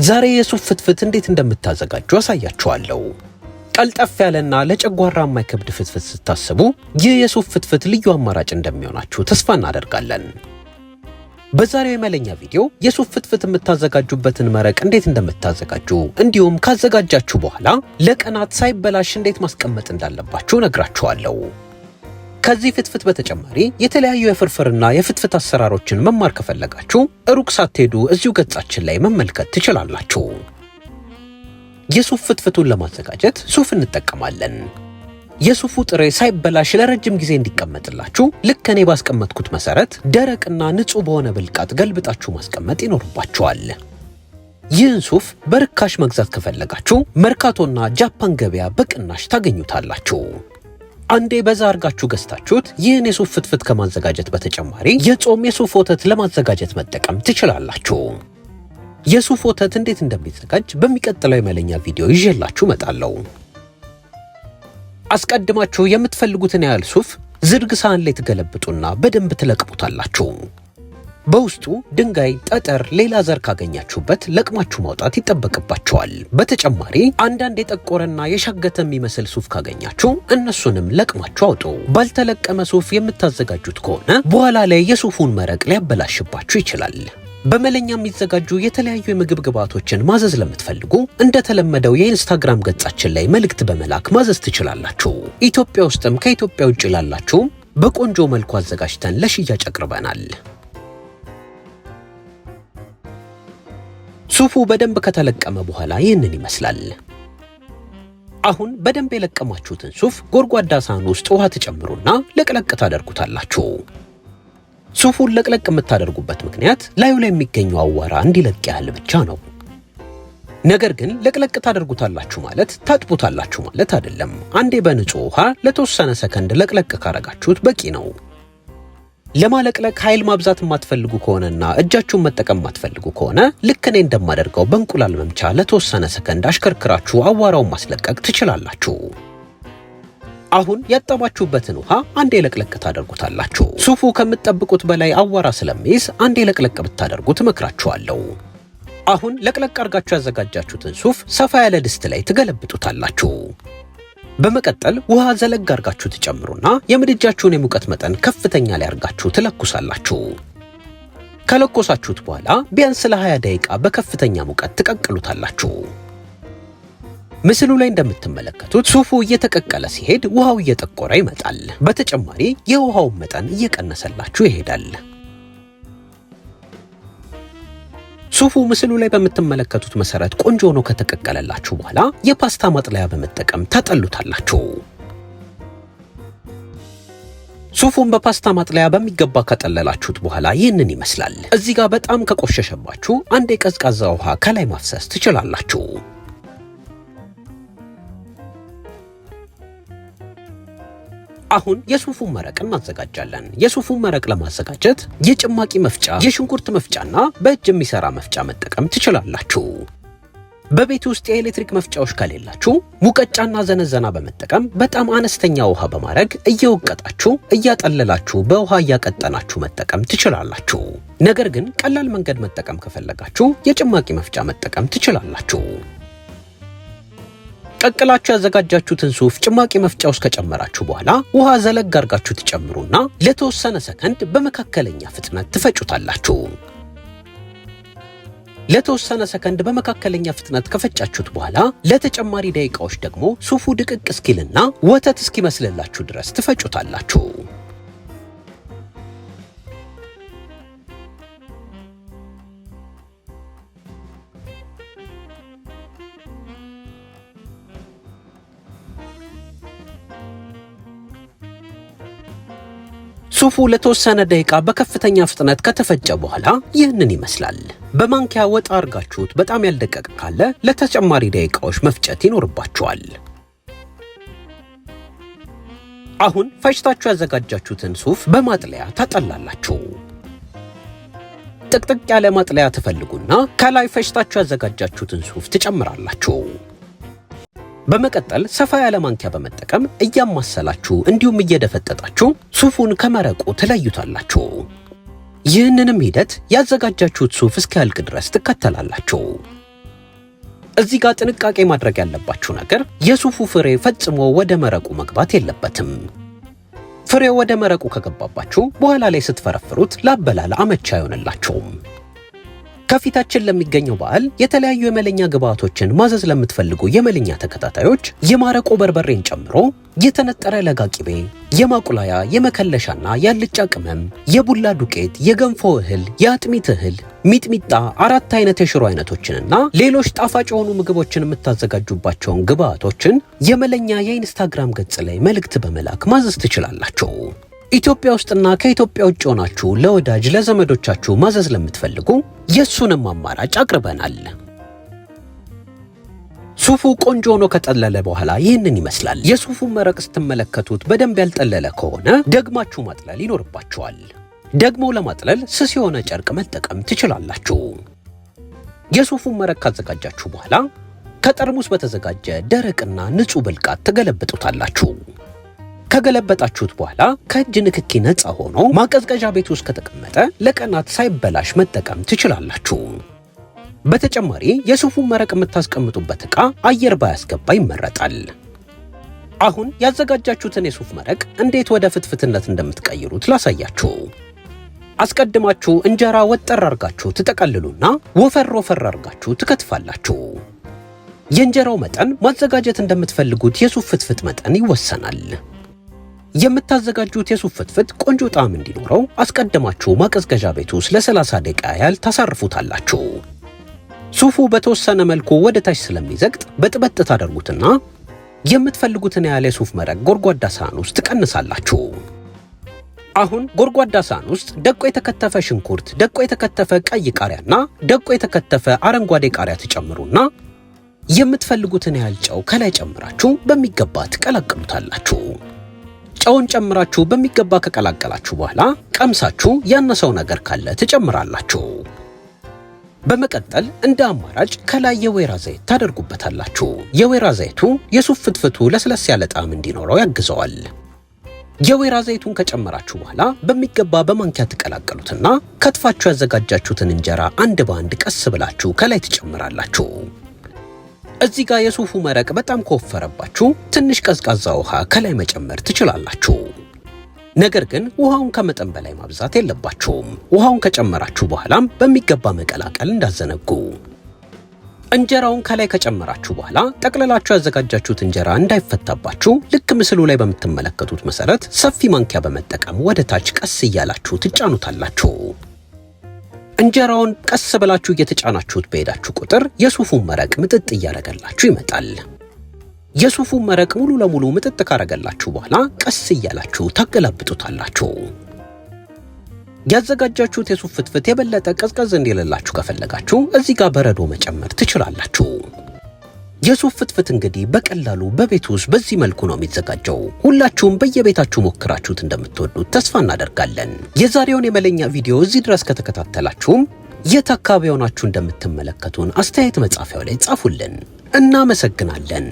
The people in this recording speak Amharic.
ዛሬ የሱፍ ፍትፍት እንዴት እንደምታዘጋጁ አሳያችኋለሁ። ቀልጠፍ ያለና ለጨጓራ የማይከብድ ፍትፍት ስታስቡ ይህ የሱፍ ፍትፍት ልዩ አማራጭ እንደሚሆናችሁ ተስፋ እናደርጋለን። በዛሬው የመለኛ ቪዲዮ የሱፍ ፍትፍት የምታዘጋጁበትን መረቅ እንዴት እንደምታዘጋጁ እንዲሁም ካዘጋጃችሁ በኋላ ለቀናት ሳይበላሽ እንዴት ማስቀመጥ እንዳለባችሁ ነግራችኋለሁ። ከዚህ ፍትፍት በተጨማሪ የተለያዩ የፍርፍርና የፍትፍት አሰራሮችን መማር ከፈለጋችሁ ሩቅ ሳትሄዱ እዚሁ ገጻችን ላይ መመልከት ትችላላችሁ። የሱፍ ፍትፍቱን ለማዘጋጀት ሱፍ እንጠቀማለን። የሱፉ ጥሬ ሳይበላሽ ለረጅም ጊዜ እንዲቀመጥላችሁ ልክ እኔ ባስቀመጥኩት መሰረት ደረቅና ንጹህ በሆነ ብልቃጥ ገልብጣችሁ ማስቀመጥ ይኖርባችኋል። ይህን ሱፍ በርካሽ መግዛት ከፈለጋችሁ መርካቶና ጃፓን ገበያ በቅናሽ ታገኙታላችሁ። አንዴ በዛ አርጋችሁ ገዝታችሁት ይህን የሱፍ ፍትፍት ከማዘጋጀት በተጨማሪ የጾም የሱፍ ወተት ለማዘጋጀት መጠቀም ትችላላችሁ። የሱፍ ወተት እንዴት እንደሚዘጋጅ በሚቀጥለው የመለኛ ቪዲዮ ይዤላችሁ እመጣለሁ። አስቀድማችሁ የምትፈልጉትን ያህል ሱፍ ዝርግ ሳህን ላይ ትገለብጡና በደንብ ትለቅሙታላችሁ። በውስጡ ድንጋይ፣ ጠጠር፣ ሌላ ዘር ካገኛችሁበት ለቅማችሁ ማውጣት ይጠበቅባችኋል። በተጨማሪ አንዳንድ የጠቆረና የሻገተ የሚመስል ሱፍ ካገኛችሁ እነሱንም ለቅማችሁ አውጡ። ባልተለቀመ ሱፍ የምታዘጋጁት ከሆነ በኋላ ላይ የሱፉን መረቅ ሊያበላሽባችሁ ይችላል። በመለኛ የሚዘጋጁ የተለያዩ የምግብ ግብዓቶችን ማዘዝ ለምትፈልጉ እንደተለመደው የኢንስታግራም ገጻችን ላይ መልእክት በመላክ ማዘዝ ትችላላችሁ። ኢትዮጵያ ውስጥም ከኢትዮጵያ ውጭ ላላችሁ በቆንጆ መልኩ አዘጋጅተን ለሽያጭ አቅርበናል። ሱፉ በደንብ ከተለቀመ በኋላ ይህንን ይመስላል። አሁን በደንብ የለቀማችሁትን ሱፍ ጎድጓዳ ሳህን ውስጥ ውሃ ትጨምሩና ለቅለቅ ታደርጉታላችሁ። ሱፉን ለቅለቅ የምታደርጉበት ምክንያት ላዩ ላይ የሚገኘው አዋራ እንዲለቅ ያህል ብቻ ነው። ነገር ግን ለቅለቅ ታደርጉታላችሁ ማለት ታጥቡታላችሁ ማለት አይደለም። አንዴ በንጹህ ውሃ ለተወሰነ ሰከንድ ለቅለቅ ካረጋችሁት በቂ ነው። ለማለቅለቅ ኃይል ማብዛት የማትፈልጉ ከሆነና እጃችሁን መጠቀም የማትፈልጉ ከሆነ ልክ እኔ እንደማደርገው በእንቁላል መምቻ ለተወሰነ ሰከንድ አሽከርክራችሁ አዋራውን ማስለቀቅ ትችላላችሁ። አሁን ያጠባችሁበትን ውሃ አንዴ ለቅለቅ ታደርጉታላችሁ። ሱፉ ከምትጠብቁት በላይ አዋራ ስለሚይዝ አንዴ ለቅለቅ ብታደርጉት እመክራችኋለሁ። አሁን ለቅለቅ አርጋችሁ ያዘጋጃችሁትን ሱፍ ሰፋ ያለ ድስት ላይ ትገለብጡታላችሁ። በመቀጠል ውሃ ዘለግ አርጋችሁ ትጨምሩና የምድጃችሁን የሙቀት መጠን ከፍተኛ ላይ አርጋችሁ ትለኩሳላችሁ። ከለኮሳችሁት በኋላ ቢያንስ ለ20 ደቂቃ በከፍተኛ ሙቀት ትቀቅሉታላችሁ። ምስሉ ላይ እንደምትመለከቱት ሱፉ እየተቀቀለ ሲሄድ ውሃው እየጠቆረ ይመጣል። በተጨማሪ የውሃውን መጠን እየቀነሰላችሁ ይሄዳል። ሱፉ ምስሉ ላይ በምትመለከቱት መሰረት ቆንጆ ሆኖ ከተቀቀለላችሁ በኋላ የፓስታ ማጥለያ በመጠቀም ታጠሉታላችሁ። ሱፉን በፓስታ ማጥለያ በሚገባ ካጠለላችሁት በኋላ ይህንን ይመስላል። እዚህ ጋር በጣም ከቆሸሸባችሁ አንድ የቀዝቃዛ ውሃ ከላይ ማፍሰስ ትችላላችሁ። አሁን የሱፉን መረቅ እናዘጋጃለን። የሱፉን መረቅ ለማዘጋጀት የጭማቂ መፍጫ፣ የሽንኩርት መፍጫና በእጅ የሚሰራ መፍጫ መጠቀም ትችላላችሁ። በቤት ውስጥ የኤሌክትሪክ መፍጫዎች ከሌላችሁ ሙቀጫና ዘነዘና በመጠቀም በጣም አነስተኛ ውሃ በማድረግ እየወቀጣችሁ እያጠለላችሁ በውሃ እያቀጠናችሁ መጠቀም ትችላላችሁ። ነገር ግን ቀላል መንገድ መጠቀም ከፈለጋችሁ የጭማቂ መፍጫ መጠቀም ትችላላችሁ። ቀቅላችሁ ያዘጋጃችሁትን ሱፍ ጭማቂ መፍጫ ውስጥ ከጨመራችሁ በኋላ ውሃ ዘለግ አርጋችሁ ትጨምሩና ለተወሰነ ሰከንድ በመካከለኛ ፍጥነት ትፈጩታላችሁ። ለተወሰነ ሰከንድ በመካከለኛ ፍጥነት ከፈጫችሁት በኋላ ለተጨማሪ ደቂቃዎች ደግሞ ሱፉ ድቅቅ እስኪልና ወተት እስኪመስልላችሁ ድረስ ትፈጩታላችሁ። ሱፉ ለተወሰነ ደቂቃ በከፍተኛ ፍጥነት ከተፈጨ በኋላ ይህንን ይመስላል። በማንኪያ ወጣ አርጋችሁት በጣም ያልደቀቀ ካለ ለተጨማሪ ደቂቃዎች መፍጨት ይኖርባችኋል። አሁን ፈጭታችሁ ያዘጋጃችሁትን ሱፍ በማጥለያ ታጠላላችሁ። ጥቅጥቅ ያለ ማጥለያ ትፈልጉና ከላይ ፈጭታችሁ ያዘጋጃችሁትን ሱፍ ትጨምራላችሁ። በመቀጠል ሰፋ ያለ ማንኪያ በመጠቀም እያማሰላችሁ እንዲሁም እየደፈጠጣችሁ ሱፉን ከመረቁ ትለዩታላችሁ። ይህንንም ሂደት ያዘጋጃችሁት ሱፍ እስኪያልቅ ድረስ ትከተላላችሁ። እዚህ ጋር ጥንቃቄ ማድረግ ያለባችሁ ነገር የሱፉ ፍሬ ፈጽሞ ወደ መረቁ መግባት የለበትም። ፍሬው ወደ መረቁ ከገባባችሁ በኋላ ላይ ስትፈረፍሩት ላበላል አመቺ አይሆንላችሁም። ከፊታችን ለሚገኘው በዓል የተለያዩ የመለኛ ግብአቶችን ማዘዝ ለምትፈልጉ የመለኛ ተከታታዮች የማረቆ በርበሬን ጨምሮ የተነጠረ ለጋ ቂቤ፣ የማቁላያ፣ የመከለሻና የአልጫ ቅመም፣ የቡላ ዱቄት፣ የገንፎ እህል፣ የአጥሚት እህል፣ ሚጥሚጣ፣ 4 አይነት የሽሮ አይነቶችንና ሌሎች ጣፋጭ የሆኑ ምግቦችን የምታዘጋጁባቸውን ግብአቶችን የመለኛ የኢንስታግራም ገጽ ላይ መልእክት በመላክ ማዘዝ ትችላላችሁ። ኢትዮጵያ ውስጥና ከኢትዮጵያ ውጭ ሆናችሁ ለወዳጅ ለዘመዶቻችሁ ማዘዝ ለምትፈልጉ የሱንም አማራጭ አቅርበናል። ሱፉ ቆንጆ ሆኖ ከጠለለ በኋላ ይህንን ይመስላል። የሱፉን መረቅ ስትመለከቱት በደንብ ያልጠለለ ከሆነ ደግማችሁ ማጥለል ይኖርባችኋል። ደግሞ ለማጥለል ስስ የሆነ ጨርቅ መጠቀም ትችላላችሁ። የሱፉን መረቅ ካዘጋጃችሁ በኋላ ከጠርሙስ በተዘጋጀ ደረቅና ንጹህ ብልቃጥ ትገለብጡታላችሁ። ከገለበጣችሁት በኋላ ከእጅ ንክኪ ነፃ ሆኖ ማቀዝቀዣ ቤት ውስጥ ከተቀመጠ ለቀናት ሳይበላሽ መጠቀም ትችላላችሁ። በተጨማሪ የሱፉን መረቅ የምታስቀምጡበት ዕቃ አየር ባያስገባ ይመረጣል። አሁን ያዘጋጃችሁትን የሱፍ መረቅ እንዴት ወደ ፍትፍትነት እንደምትቀይሩት ላሳያችሁ። አስቀድማችሁ እንጀራ ወጠር አርጋችሁ ትጠቀልሉና ወፈር አርጋችሁ ትከትፋላችሁ። የእንጀራው መጠን ማዘጋጀት እንደምትፈልጉት የሱፍ ፍትፍት መጠን ይወሰናል። የምታዘጋጁት የሱፍ ፍትፍት ቆንጆ ጣዕም እንዲኖረው አስቀድማችሁ ማቀዝቀዣ ቤት ውስጥ ለ30 ደቂቃ ያህል ታሳርፉታላችሁ። ሱፉ በተወሰነ መልኩ ወደ ታች ስለሚዘግጥ በጥበጥ ታደርጉትና የምትፈልጉትን ያህል የሱፍ መረቅ ጎድጓዳ ሳህን ውስጥ ትቀንሳላችሁ። አሁን ጎድጓዳ ሳህን ውስጥ ደቆ የተከተፈ ሽንኩርት፣ ደቆ የተከተፈ ቀይ ቃሪያና ደቆ የተከተፈ አረንጓዴ ቃሪያ ትጨምሩና የምትፈልጉትን ያህል ጨው ከላይ ጨምራችሁ በሚገባ ትቀላቅሉታላችሁ። ጨውን ጨምራችሁ በሚገባ ከቀላቀላችሁ በኋላ ቀምሳችሁ ያነሰው ነገር ካለ ትጨምራላችሁ። በመቀጠል እንደ አማራጭ ከላይ የወይራ ዘይት ታደርጉበታላችሁ። የወይራ ዘይቱ የሱፍ ፍትፍቱ ለስለስ ያለ ጣዕም እንዲኖረው ያግዘዋል። የወይራ ዘይቱን ከጨመራችሁ በኋላ በሚገባ በማንኪያ ትቀላቀሉትና ከትፋችሁ ያዘጋጃችሁትን እንጀራ አንድ በአንድ ቀስ ብላችሁ ከላይ ትጨምራላችሁ። እዚህ ጋር የሱፉ መረቅ በጣም ከወፈረባችሁ ትንሽ ቀዝቃዛ ውሃ ከላይ መጨመር ትችላላችሁ። ነገር ግን ውሃውን ከመጠን በላይ ማብዛት የለባችሁም። ውሃውን ከጨመራችሁ በኋላም በሚገባ መቀላቀል እንዳዘነጉ። እንጀራውን ከላይ ከጨመራችሁ በኋላ ጠቅልላችሁ ያዘጋጃችሁት እንጀራ እንዳይፈታባችሁ ልክ ምስሉ ላይ በምትመለከቱት መሰረት ሰፊ ማንኪያ በመጠቀም ወደ ታች ቀስ እያላችሁ ትጫኑታላችሁ። እንጀራውን ቀስ ብላችሁ እየተጫናችሁት በሄዳችሁ ቁጥር የሱፉን መረቅ ምጥጥ እያረገላችሁ ይመጣል። የሱፉን መረቅ ሙሉ ለሙሉ ምጥጥ ካረገላችሁ በኋላ ቀስ እያላችሁ ታገላብጡታላችሁ። ያዘጋጃችሁት የሱፍ ፍትፍት የበለጠ ቀዝቀዝ እንዲልላችሁ ከፈለጋችሁ እዚህ ጋር በረዶ መጨመር ትችላላችሁ። የሱፍ ፍትፍት እንግዲህ በቀላሉ በቤት ውስጥ በዚህ መልኩ ነው የሚዘጋጀው። ሁላችሁም በየቤታችሁ ሞክራችሁት እንደምትወዱት ተስፋ እናደርጋለን። የዛሬውን የመለኛ ቪዲዮ እዚህ ድረስ ከተከታተላችሁም የት አካባቢ ሆናችሁ እንደምትመለከቱን አስተያየት መጻፊያው ላይ ጻፉልን። እናመሰግናለን።